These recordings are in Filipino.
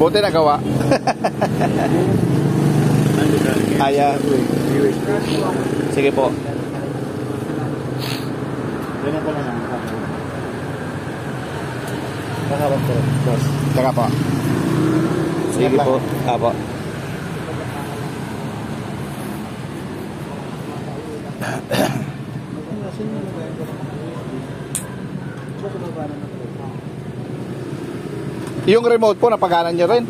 Buti nagawa. Ayan. Sige po. Yan ako na lang. Kakabang po, boss. Saka po. Sige po. Apo. Yung remote po, napaganan nyo rin?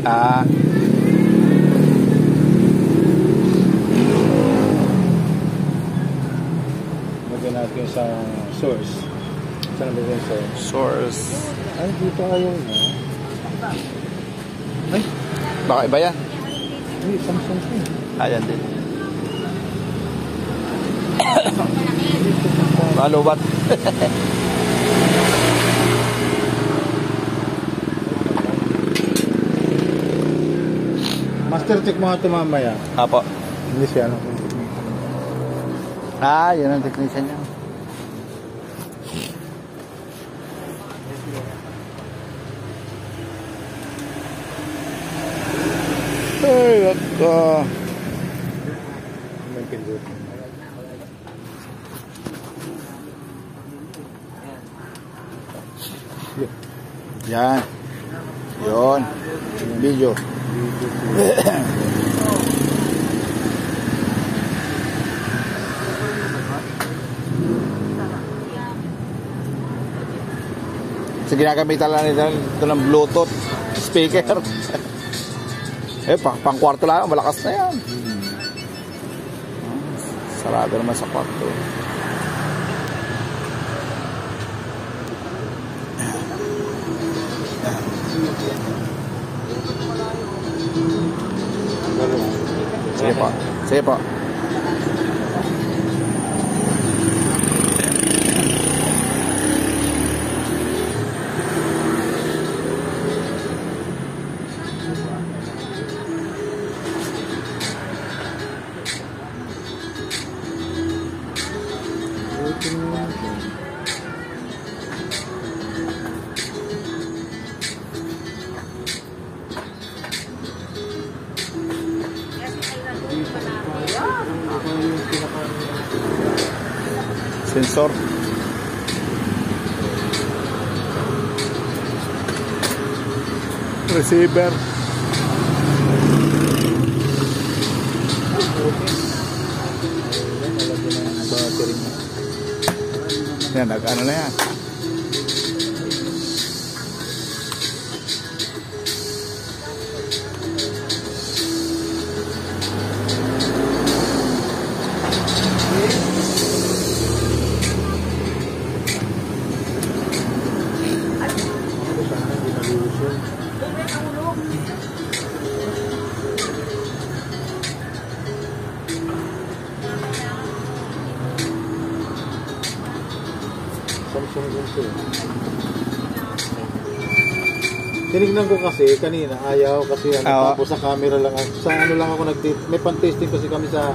Ah. Lagyan natin sa source. Saan lagyan sa Source. Ay, dito ayaw na. Ay, baka iba yan. Ay, Samsung siya. Ayan din. Malubat. Master check mo ito mamaya. Apo. Hindi siya, ano? Ah, yun ang technician niya. Ay, nako. May pindot. Yan. Yun. Video. So, ginagamitan lang nila ito ng Bluetooth speaker. Pang kwarto lang, malakas na yan. Sarado naman sa kwarto. Sige po. Sige po. Sensor. Receiver. Yan, nag-ano na yan. Tinignan ko kasi kanina, ayaw kasi ano, tapos sa camera lang. Sa ano lang ako may pan-testing kasi kami sa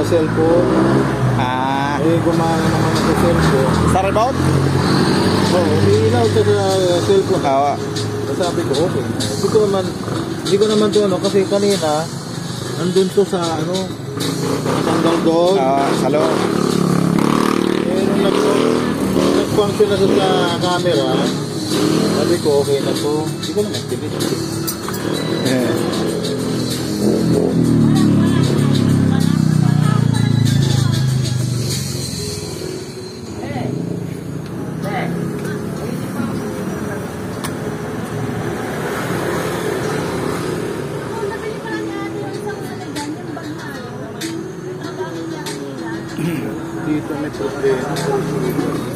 cellphone. Ah. Gumana naman sa cellphone. Sa remote? Oo, ilaw sa cellphone. Sabi ko, okay. Hindi ko naman to ano, kasi kanina, nandun to sa ano, sandal dog. Sa loob. Nung nag-function na sa camera, sabi ko, okay na to. Hindi ko naman activate. Dito may problema.